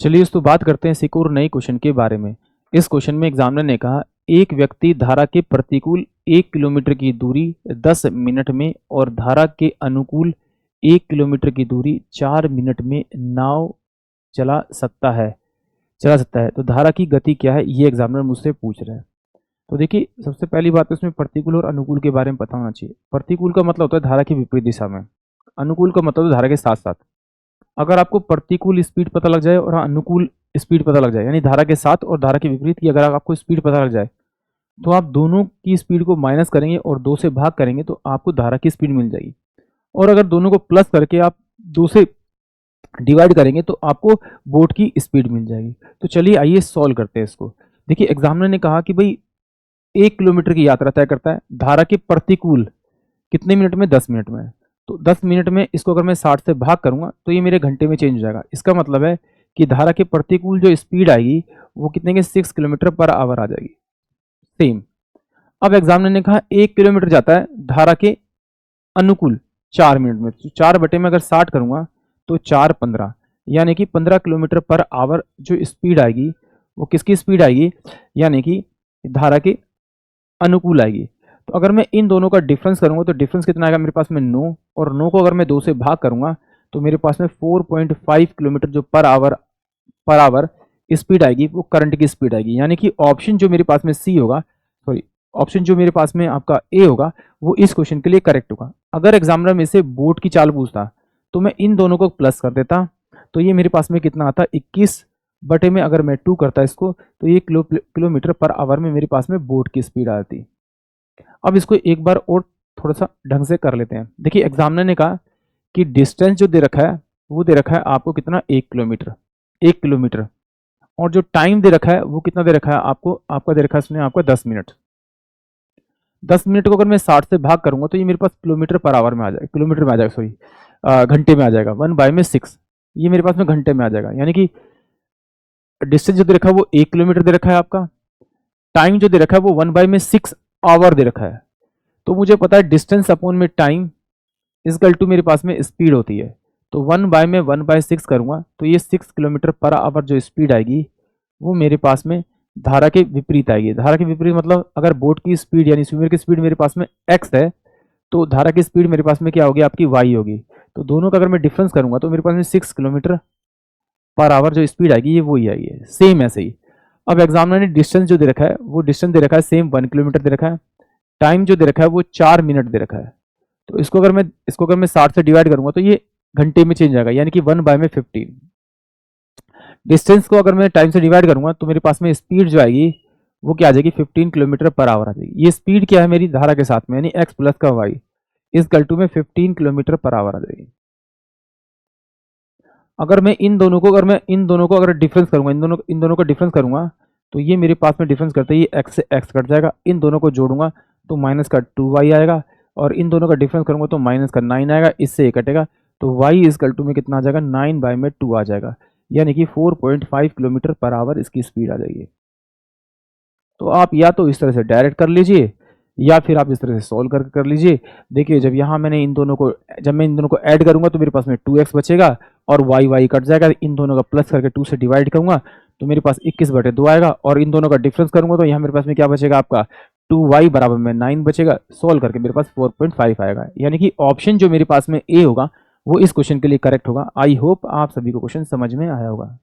चलिए इस तो बात करते हैं इस एक और नए क्वेश्चन के बारे में। इस क्वेश्चन में एग्जामिनर ने कहा एक व्यक्ति धारा के प्रतिकूल 1 किलोमीटर की दूरी 10 मिनट में और धारा के अनुकूल 1 किलोमीटर की दूरी 4 मिनट में नाव चला सकता है तो धारा की गति क्या है, ये एग्जामिनर मुझसे पूछ रहा है। तो देखिए सबसे पहली बात तो इसमें प्रतिकूल और अनुकूल के बारे में पता होना चाहिए। प्रतिकूल का मतलब होता है धारा की विपरीत दिशा में, अनुकूल का मतलब धारा के साथ साथ। अगर आपको प्रतिकूल स्पीड पता लग जाए और अनुकूल स्पीड पता लग जाए, यानी धारा के साथ और धारा के विपरीत की अगर आपको स्पीड पता लग जाए, तो आप दोनों की स्पीड को माइनस करेंगे और 2 से भाग करेंगे तो आपको धारा की स्पीड मिल जाएगी। और अगर दोनों को प्लस करके आप 2 से डिवाइड करेंगे तो आपको बोट की स्पीड मिल जाएगी। तो चलिए आइए सॉल्व करते हैं इसको। देखिए एग्जामिनर ने कहा कि भाई 1 किलोमीटर की यात्रा तय करता है धारा के प्रतिकूल कितने मिनट में, 10 मिनट में। तो 10 मिनट में इसको अगर मैं 60 से भाग करूंगा तो ये मेरे घंटे में चेंज हो जाएगा। इसका मतलब है कि धारा के प्रतिकूल जो स्पीड आएगी वो कितने के 6 किलोमीटर पर आवर आ जाएगी। सेम। अब एग्जामिनर ने कहा 1 किलोमीटर जाता है धारा के अनुकूल 4 मिनट में, तो 4 बटे में अगर 60 करूंगा तो 4 15, यानी कि 15 किलोमीटर पर आवर जो स्पीड आएगी वो किसकी स्पीड आएगी, यानी कि धारा के अनुकूल आएगी। तो अगर मैं इन दोनों का डिफरेंस करूंगा तो डिफरेंस कितना आएगा मेरे पास में 9, और 9 को अगर मैं 2 से भाग करूंगा तो मेरे पास में 4.5 किलोमीटर जो पर आवर स्पीड आएगी वो करंट की स्पीड आएगी। यानी कि ऑप्शन जो मेरे पास में सी होगा, सॉरी ऑप्शन जो मेरे पास में आपका ए होगा वो इस क्वेश्चन के लिए करेक्ट होगा। अगर एग्जामिनर में से बोट की चाल पूछता तो मैं इन दोनों को प्लस कर देता, तो ये मेरे पास में कितना आता 21 बटे में अगर मैं 2 करता इसको तो ये किलोमीटर पर आवर में मेरे पास में बोट की स्पीड आती। अब इसको एक बार और थोड़ा सा ढंग से कर लेते हैं। देखिए एग्जामिनर ने कहा कि डिस्टेंस जो दे रखा है वो दे रखा है आपको कितना 1 किलोमीटर, और जो टाइम दे रखा है वो कितना दे रखा है आपको, आपका दे रखा है इसने आपका 10 मिनट। 10 मिनट को अगर मैं 60 से भाग करूंगा तो ये मेरे पास किलोमीटर पर आवर में आ जाएगा, किलोमीटर में आ जाएगा, सॉरी घंटे में आ जाएगा। 1/6 ये मेरे पास में घंटे में आ जाएगा। यानी कि डिस्टेंस जो दे रखा है वो 1 किलोमीटर दे रखा है आपका, टाइम जो दे रखा है वो 1/6 आवर दे रखा है। तो मुझे पता है डिस्टेंस अपॉन में टाइम इजकल टू मेरे पास में स्पीड होती है। तो 1/6 करूंगा तो ये 6 किलोमीटर पर आवर जो स्पीड आएगी वो मेरे पास में धारा के विपरीत आएगी। धारा के विपरीत मतलब अगर बोट की स्पीड यानी स्विमर की स्पीड मेरे पास में x है तो धारा की स्पीड मेरे पास में क्या होगी आपकी y होगी। तो दोनों का अगर मैं डिफरेंस करूंगा तो मेरे पास में 6 किलोमीटर पर आवर जो स्पीड आएगी ये वही आएगी। सेम ऐसे ही अब एग्जामिनर ने डिस्टेंस जो दे रखा है वो डिस्टेंस दे रखा है सेम 1 किलोमीटर दे रखा है, टाइम जो दे रखा है वो 4 मिनट दे रखा है। तो इसको अगर मैं 60 से डिवाइड करूंगा तो ये घंटे में चेंज आएगा, यानी कि 1/15। डिस्टेंस को अगर मैं टाइम से डिवाइड करूंगा तो मेरे पास में स्पीड जो आएगी वो क्या आ जाएगी 15 किलोमीटर पर आवर आ जाएगी। ये स्पीड क्या है मेरी धारा के साथ में, यानी x प्लस का y इस गल्टू में 15 किलोमीटर पर आवर आ जाएगी। अगर मैं इन दोनों को अगर डिफरेंस करूंगा, इन दोनों का डिफरेंस करूंगा तो ये मेरे पास में डिफरेंस करते ही x से x कट जाएगा। इन दोनों को जोड़ूंगा तो माइनस का 2y आएगा, और इन दोनों का डिफरेंस करूंगा तो माइनस का 9 आएगा, इससे ये कटेगा तो y इजकल टू में कितना आ जाएगा 9/2 आ जाएगा, यानी कि 4.5 किलोमीटर पर आवर इसकी स्पीड आ जाएगी। तो आप या तो इस तरह से डायरेक्ट कर लीजिए या फिर आप इस तरह से सॉल्व कर लीजिए। देखिए जब यहाँ मैं इन दोनों को ऐड करूंगा तो मेरे पास में 2x बचेगा और y कट जाएगा। इन दोनों का प्लस करके 2 से डिवाइड करूंगा तो मेरे पास 21/2 आएगा, और इन दोनों का डिफरेंस करूंगा तो यहाँ मेरे पास में क्या बचेगा आपका 2y बराबर में 9 बचेगा। सॉल्व करके मेरे पास 4.5 आएगा, यानी कि ऑप्शन जो मेरे पास में ए होगा वो इस क्वेश्चन के लिए करेक्ट होगा। आई होप आप सभी को क्वेश्चन समझ में आया होगा।